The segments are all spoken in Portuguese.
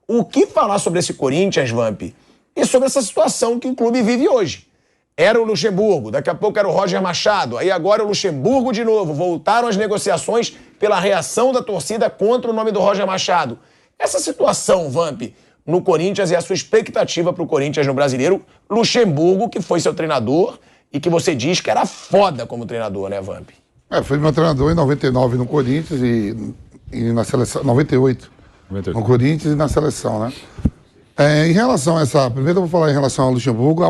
O que falar sobre esse Corinthians, Vamp, e sobre essa situação que o clube vive hoje? Era o Luxemburgo, daqui a pouco era o Roger Machado, aí agora é o Luxemburgo de novo. Voltaram as negociações pela reação da torcida contra o nome do Roger Machado. Essa situação, Vamp, no Corinthians e a sua expectativa para o Corinthians no Brasileiro, Luxemburgo, que foi seu treinador e que você diz que era foda como treinador, né, Vamp? Foi meu treinador em 99 no Corinthians e na seleção, 98 no Corinthians e na seleção, né? Em relação a essa, primeiro eu vou falar em relação ao Luxemburgo,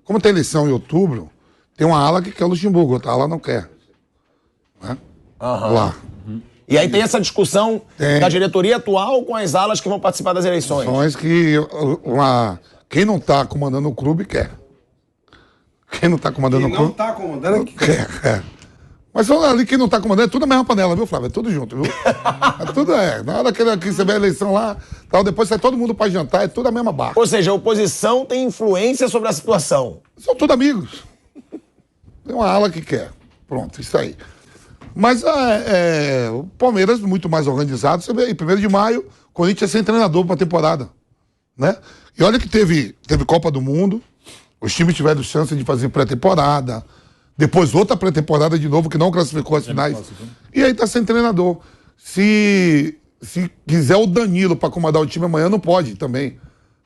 como tem eleição em outubro, tem uma ala que quer o Luxemburgo, outra ala não quer. Né? Lá. E aí tem essa discussão da diretoria atual com as alas que vão participar das eleições. Quem não está comandando o clube quer. Quem não está comandando o clube... Quem não está comandando quer. Mas ali quem não está comandando é tudo a mesma panela, viu, Flávio? É tudo junto, viu? Na hora que você vê a eleição lá, tal, depois sai todo mundo para jantar, é tudo a mesma barra. Ou seja, a oposição tem influência sobre a situação. São todos amigos. Tem uma ala que quer. Pronto, isso aí. Mas o Palmeiras, muito mais organizado, você vê, em 1º de maio, o Corinthians sem treinador para a temporada. Né? E olha que teve Copa do Mundo, os times tiveram chance de fazer pré-temporada, depois outra pré-temporada de novo, que não classificou as finais. E aí tá sem treinador. Se quiser o Danilo para comandar o time amanhã, não pode também.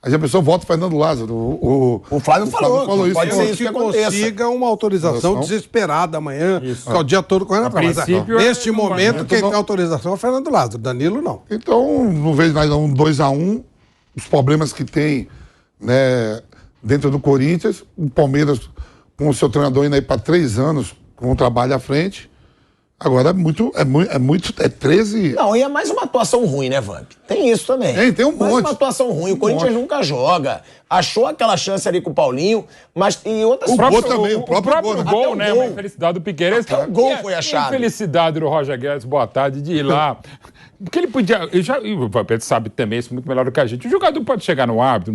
Aí a pessoa volta o Fernando Lázaro. O Flávio falou isso. Pode ser isso que consiga uma autorização desesperada amanhã, que é o dia todo correndo atrás. Neste momento, quem tem autorização é o Fernando Lázaro. Danilo, não. Então, não vejo mais 2-1. Os problemas que tem, né, dentro do Corinthians. O Palmeiras, com o seu treinador indo aí para 3 anos, com o trabalho à frente. Agora é 13... Não, e é mais uma atuação ruim, né, Vamp? Tem isso também. Tem um monte. Mais uma atuação ruim. O Corinthians nunca joga. Achou aquela chance ali com o Paulinho, mas em outras... O próprio gol, né? Uma infelicidade do Piqueires. Até o gol foi achado. A infelicidade do Roger Guedes, boa tarde, de ir lá... Porque ele podia... O Pedro sabe também isso muito melhor do que a gente. O jogador pode chegar no árbitro,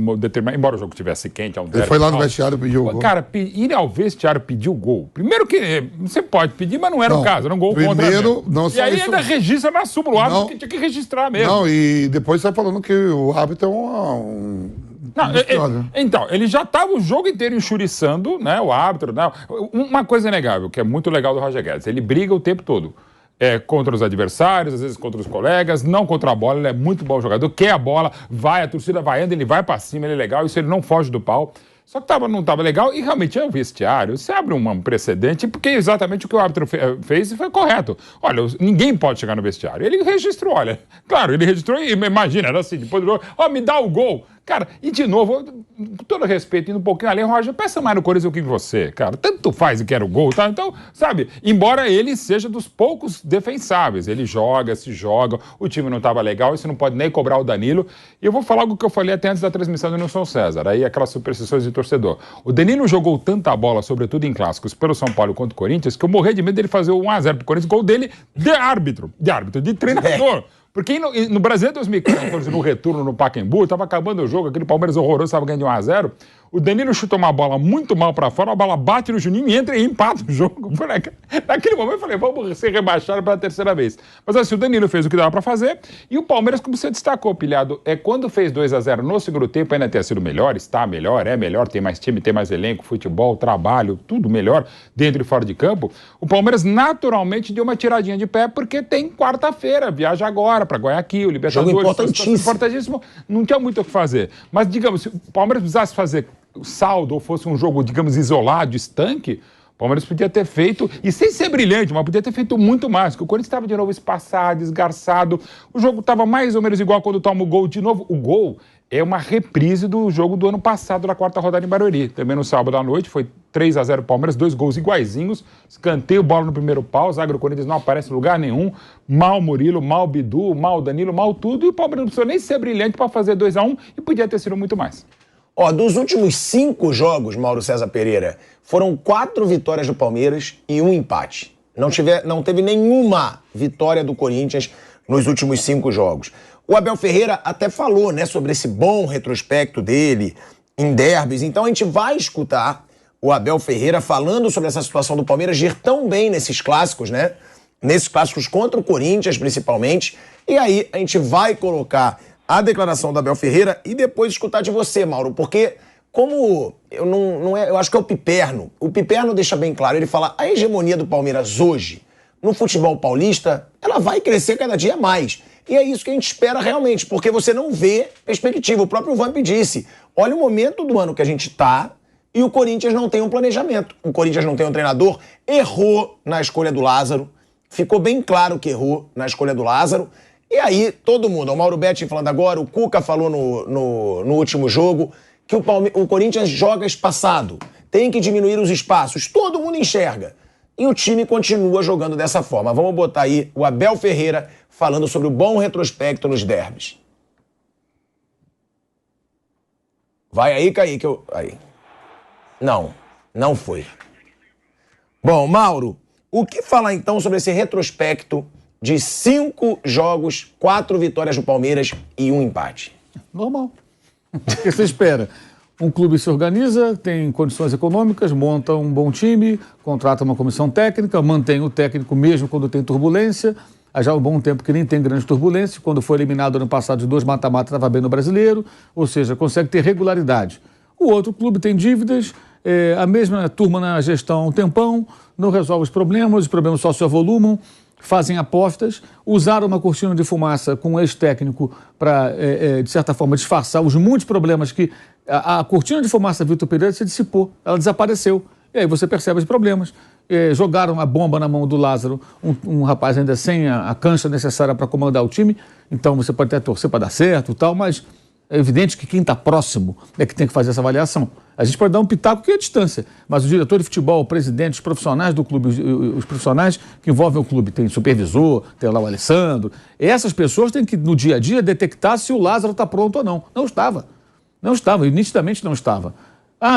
embora o jogo estivesse quente... Ele foi lá no vestiário e pediu o gol. Cara, ir ao vestiário pedir o gol. Primeiro que você pode pedir, mas não era o caso. Era um gol contra mesmo. E aí ainda registra na súmula o árbitro, que tinha que registrar mesmo. Não, e depois sai falando que o árbitro é então, ele já estava o jogo inteiro enxuriçando, né, o árbitro. Né? Uma coisa inegável, que é muito legal do Roger Guedes, ele briga o tempo todo. Contra os adversários, às vezes contra os colegas, não contra a bola, ele é muito bom jogador, quer a bola, vai, a torcida vai andando, ele vai pra cima, ele é legal, isso ele não foge do pau. Só que não estava legal e realmente é o vestiário. Você abre um precedente porque exatamente o que o árbitro fez foi correto. Olha, ninguém pode chegar no vestiário. Ele registrou, olha. Claro, ele registrou e imagina, era assim, depois do jogo, me dá o gol. Cara, e de novo, com todo respeito, indo um pouquinho além, Roger, peça mais no Corinthians do que você, cara. Tanto faz e quer o gol, tá? Então, sabe, embora ele seja dos poucos defensáveis, ele se joga, o time não estava legal, isso não pode nem cobrar o Danilo. E eu vou falar algo que eu falei até antes da transmissão do Nilson César, aí aquelas superstições de torcedor. O Danilo jogou tanta bola, sobretudo em clássicos, pelo São Paulo contra o Corinthians, que eu morri de medo dele fazer o 1-0 pro Corinthians, gol dele de treinador. Porque no Brasil, em 2014, no retorno no Pacaembu, estava acabando o jogo, aquele Palmeiras horroroso, estava ganhando de 1-0. O Danilo chutou uma bola muito mal para fora, a bola bate no Juninho e entra e empata o jogo. Naquele momento eu falei, vamos ser rebaixados pela 3ª vez. Mas assim, o Danilo fez o que dava para fazer e o Palmeiras, como você destacou, Pilhado, quando fez 2-0 no segundo tempo, ainda ter sido melhor, está melhor, é melhor, tem mais time, tem mais elenco, futebol, trabalho, tudo melhor, dentro e fora de campo. O Palmeiras naturalmente deu uma tiradinha de pé porque tem quarta-feira, viaja agora para Guayaquil, Libertadores. Jogo importantíssimo. Não tinha muito o que fazer. Mas, digamos, se o Palmeiras precisasse fazer saldo ou fosse um jogo, digamos, isolado, estanque, o Palmeiras podia ter feito, e sem ser brilhante, mas podia ter feito muito mais, porque o Corinthians estava de novo espaçado, desgarçado, o jogo estava mais ou menos igual quando toma o gol de novo. O gol é uma reprise do jogo do ano passado, da 4ª rodada em Barueri. Também no sábado à noite, foi 3-0 Palmeiras, 2 gols iguaizinhos, escanteio, bola no primeiro pau, o zagueiro do Corinthians não aparece em lugar nenhum, mal Murilo, mal Bidu, mal Danilo, mal tudo, e o Palmeiras não precisou nem ser brilhante para fazer 2-1 e podia ter sido muito mais. Dos últimos 5 jogos, Mauro César Pereira, foram 4 vitórias do Palmeiras e 1 empate. Não teve nenhuma vitória do Corinthians nos últimos 5 jogos. O Abel Ferreira até falou, né, sobre esse bom retrospecto dele em derbys. Então a gente vai escutar o Abel Ferreira falando sobre essa situação do Palmeiras de ir tão bem nesses clássicos, né? Nesses clássicos contra o Corinthians, principalmente. E aí a gente vai colocar a declaração do Abel Ferreira e depois escutar de você, Mauro, porque como eu acho que é o Piperno deixa bem claro, ele fala, a hegemonia do Palmeiras hoje, no futebol paulista, ela vai crescer cada dia mais. E é isso que a gente espera realmente, porque você não vê perspectiva. O próprio Vamp disse, olha o momento do ano que a gente tá e o Corinthians não tem um planejamento. O Corinthians não tem um treinador, errou na escolha do Lázaro, ficou bem claro que errou na escolha do Lázaro. E aí, todo mundo, o Mauro Betti falando agora, o Cuca falou no último jogo, que o Corinthians joga espaçado, tem que diminuir os espaços, todo mundo enxerga. E o time continua jogando dessa forma. Vamos botar aí o Abel Ferreira falando sobre o bom retrospecto nos derbys. Vai aí, Kaique. Aí. Não foi. Bom, Mauro, o que falar então sobre esse retrospecto de 5 jogos, 4 vitórias do Palmeiras e 1 empate? Normal. O que você espera? Um clube se organiza, tem condições econômicas, monta um bom time, contrata uma comissão técnica, mantém o técnico mesmo quando tem turbulência. Há já um bom tempo que nem tem grande turbulência. Quando foi eliminado ano passado de 2 mata-mata, estava bem no Brasileiro. Ou seja, consegue ter regularidade. O outro clube tem dívidas, a mesma turma na gestão há um tempão, não resolve os problemas só se avolumam, fazem apostas, usaram uma cortina de fumaça com um ex-técnico para, de certa forma, disfarçar os muitos problemas que a cortina de fumaça Vitor Pereira se dissipou, ela desapareceu. E aí você percebe os problemas. Jogaram a bomba na mão do Lázaro, um rapaz ainda sem a cancha necessária para comandar o time, então você pode até torcer para dar certo e tal, mas é evidente que quem está próximo é que tem que fazer essa avaliação. A gente pode dar um pitaco que é a distância, mas o diretor de futebol, o presidente, os profissionais do clube, os profissionais que envolvem o clube, tem supervisor, tem lá o Alessandro, essas pessoas têm que, no dia a dia, detectar se o Lázaro está pronto ou não. Não estava, e nitidamente não estava.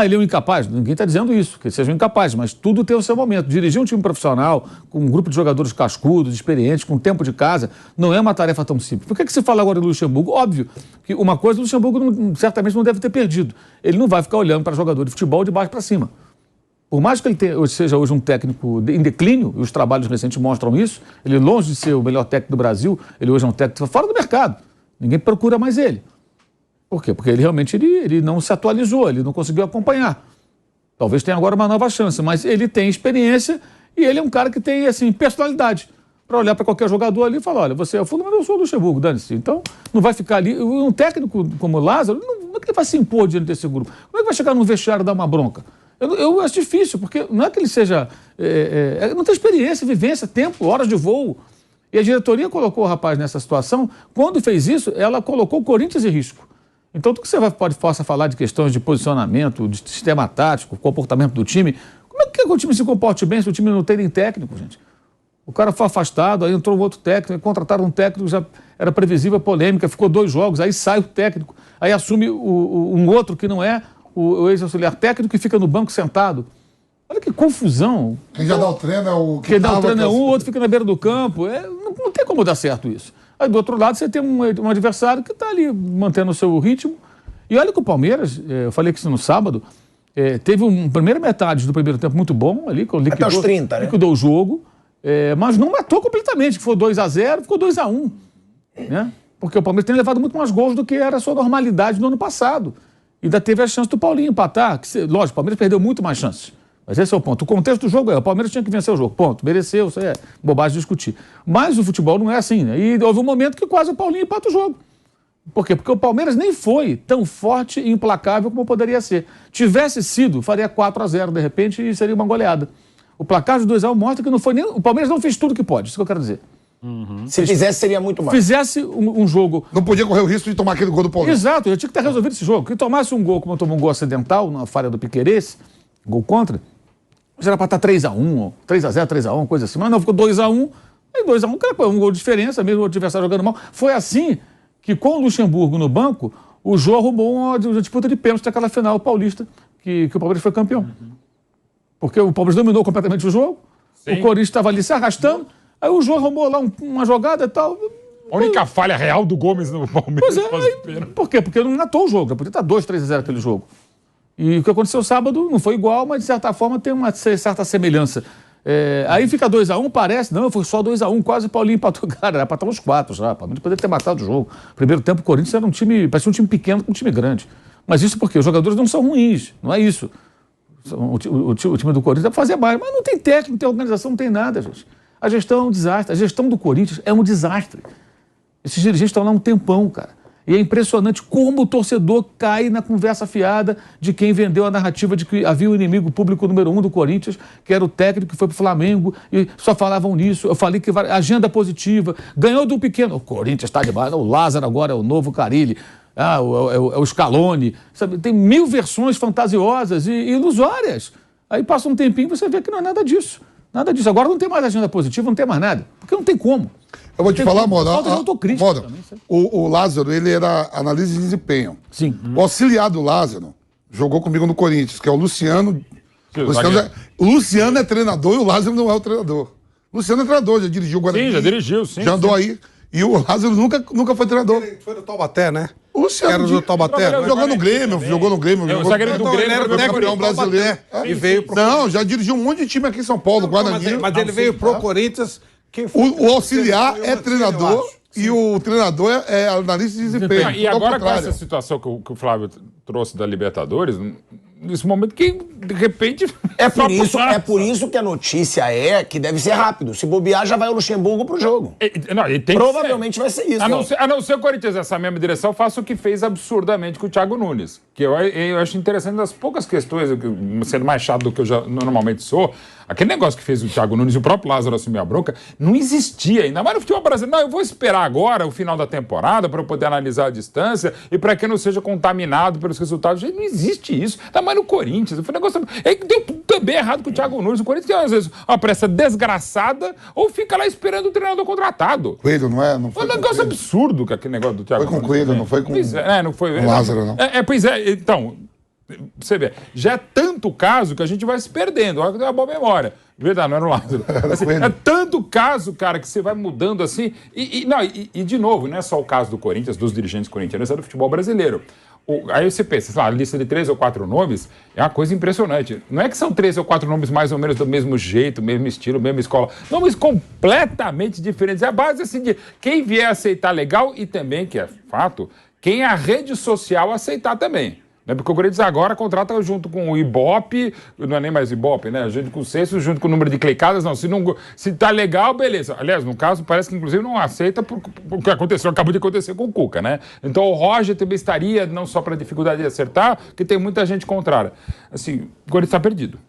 Ele é um incapaz. Ninguém está dizendo isso, que ele seja um incapaz, mas tudo tem o seu momento. Dirigir um time profissional, com um grupo de jogadores cascudos, experientes, com tempo de casa, não é uma tarefa tão simples. Por que se fala agora do Luxemburgo? Óbvio que uma coisa o Luxemburgo certamente não deve ter perdido. Ele não vai ficar olhando para jogador de futebol de baixo para cima. Por mais que ele seja hoje um técnico em declínio, e os trabalhos recentes mostram isso, ele longe de ser o melhor técnico do Brasil, ele hoje é um técnico fora do mercado. Ninguém procura mais ele. Por quê? Porque ele realmente ele não se atualizou, ele não conseguiu acompanhar. Talvez tenha agora uma nova chance, mas ele tem experiência e ele é um cara que tem, assim, personalidade. Para olhar para qualquer jogador ali e falar, olha, você é o fundo, mas eu sou o Luxemburgo, dane-se. Então, não vai ficar ali. Um técnico como o Lázaro, como é que ele vai se impor diante desse grupo? Como é que vai chegar num vestiário e dar uma bronca? Eu acho difícil, porque não é que ele seja... não tem experiência, vivência, tempo, horas de voo. E a diretoria colocou o rapaz nessa situação. Quando fez isso, ela colocou o Corinthians em risco. Então, tudo que você possa falar de questões de posicionamento, de sistema tático, comportamento do time, como é que o time se comporte bem se o time não tem nem técnico, gente? O cara foi afastado, aí entrou um outro técnico, contrataram um técnico, já era previsível a polêmica, ficou 2 jogos, aí sai o técnico, aí assume um outro que não é o ex-auxiliar técnico que fica no banco sentado. Olha que confusão. Quem já dá o treino é o que Quem dá o treino é um, o outro fica na beira do campo. Não tem como dar certo isso. Aí, do outro lado, você tem um adversário que está ali mantendo o seu ritmo. E olha que o Palmeiras, eu falei que isso no sábado, teve uma primeira metade do primeiro tempo muito bom ali, até os 30, né? Liquidou o jogo, mas não matou completamente, que foi 2-0, ficou 2-1. Né? Porque o Palmeiras tem levado muito mais gols do que era a sua normalidade no ano passado. E ainda teve a chance do Paulinho empatar. Lógico, o Palmeiras perdeu muito mais chances. Mas esse é o ponto. O contexto do jogo o Palmeiras tinha que vencer o jogo. Ponto. Mereceu, isso é bobagem de discutir. Mas o futebol não é assim, né? E houve um momento que quase o Paulinho empata o jogo. Por quê? Porque o Palmeiras nem foi tão forte e implacável como poderia ser. Tivesse sido, faria 4-0 de repente e seria uma goleada. O placar de 2-1 mostra que não foi nem... O Palmeiras não fez tudo que pode, isso que eu quero dizer. Se fizesse, seria muito mais. Fizesse um jogo... Não podia correr o risco de tomar aquele gol do Palmeiras. Exato, eu tinha que ter resolvido esse jogo. Que tomasse um gol, como tomou um gol acidental na falha do Piquerez, gol contra... era para estar 3-1, 3-0, 3-1, coisa assim. Mas não, ficou 2-1. Aí 2-1, cara, um gol de diferença, mesmo o adversário jogando mal. Foi assim que, com o Luxemburgo no banco, o Jô arrumou uma disputa de pênalti naquela final paulista, que o Palmeiras foi campeão. Porque o Palmeiras dominou completamente o jogo, o Corinthians estava ali se arrastando, aí o Jô arrumou lá uma jogada e tal. A única falha real do Gomes no Palmeiras. Por quê? Porque não matou o jogo, podia estar 2-3-0 aquele jogo. E o que aconteceu sábado não foi igual, mas de certa forma tem uma certa semelhança. Aí fica 2-1, parece, não, foi só 2-1, quase o Paulinho empatou. Cara, era pra estar uns 4 já, o Palmeiras poderia ter matado o jogo. Primeiro tempo, o Corinthians era parecia um time pequeno com um time grande. Mas isso porque os jogadores não são ruins, não é isso. O time do Corinthians dá pra fazer mais, mas não tem técnico, não tem organização, não tem nada, gente. A gestão é um desastre, a gestão do Corinthians é um desastre. Esses dirigentes estão lá um tempão, cara. E é impressionante como o torcedor cai na conversa fiada de quem vendeu a narrativa de que havia o inimigo público número 1 do Corinthians, que era o técnico que foi pro Flamengo, e só falavam nisso. Eu falei que agenda positiva, ganhou do pequeno. O Corinthians está demais, o Lázaro agora é o novo Carille, é o Scaloni. Sabe? Tem 1000 versões fantasiosas e ilusórias. Aí passa um tempinho e você vê que não é nada disso. Nada disso. Agora não tem mais agenda positiva, não tem mais nada. Porque não tem como. Eu vou te falar, Moura. Moura, o Lázaro, ele era analista de desempenho. Sim. O auxiliar do Lázaro jogou comigo no Corinthians, que é o Luciano. O Luciano é treinador e o Lázaro não é o treinador. O Luciano é treinador, já dirigiu o Guarani. Sim, já dirigiu, sim. Já andou aí. E o Lázaro nunca foi treinador. Ele foi do Taubaté, né? O Luciano. Era do Taubaté. Jogou no Grêmio, jogou no Grêmio. O zagueiro do Grêmio era o campeão brasileiro. E veio pro... Não, já dirigiu um monte de time aqui em São Paulo, Guarani. Mas ele veio pro Corinthians. O auxiliar é treinador e o treinador é analista de desempenho. E agora com essa situação que o Flávio trouxe da Libertadores, nesse momento que, de repente... É por isso que a notícia é que deve ser rápido. Se bobear, já vai o Luxemburgo pro jogo. Provavelmente vai ser isso. A não ser o Corinthians nessa mesma direção, faça o que fez absurdamente com o Thiago Nunes. Que eu acho interessante das poucas questões, sendo mais chato do que eu já normalmente sou, aquele negócio que fez o Thiago Nunes e o próprio Lázaro assumir a bronca, não existia ainda mais no futebol brasileiro. Não, eu vou esperar agora o final da temporada para eu poder analisar a distância e para que eu não seja contaminado pelos resultados. Não existe isso. Ainda mais no Corinthians. Foi um negócio... deu também errado com o Thiago Nunes. O Corinthians tem, às vezes, uma pressa desgraçada ou fica lá esperando o treinador contratado. Coelho, não é? Não foi um negócio absurdo com aquele negócio do Thiago Nunes. Foi com Coelho, não foi com... não foi... Com Lázaro, não. Pois é. Então... Você vê, já é tanto caso que a gente vai se perdendo. Olha que tem uma boa memória. Verdade, não era o Lázaro. Assim, é tanto caso, cara, que você vai mudando assim. E de novo, não é só o caso do Corinthians, dos dirigentes corintianos, é do futebol brasileiro. Aí você pensa, a lista de 3 ou 4 nomes é uma coisa impressionante. Não é que são 3 ou 4 nomes mais ou menos do mesmo jeito, mesmo estilo, mesma escola. Nomes completamente diferentes. É a base assim de quem vier aceitar legal e também, que é fato, quem a rede social aceitar também. Porque o Corinthians agora contrata junto com o Ibope, não é nem mais Ibope, né? Junto com o Censo, junto com o número de clicadas, não. Se tá legal, beleza. Aliás, no caso, parece que inclusive não aceita porque acabou de acontecer com o Cuca, né? Então o Roger também estaria, não só para dificuldade de acertar, que tem muita gente contrária. Assim, o Corinthians está perdido.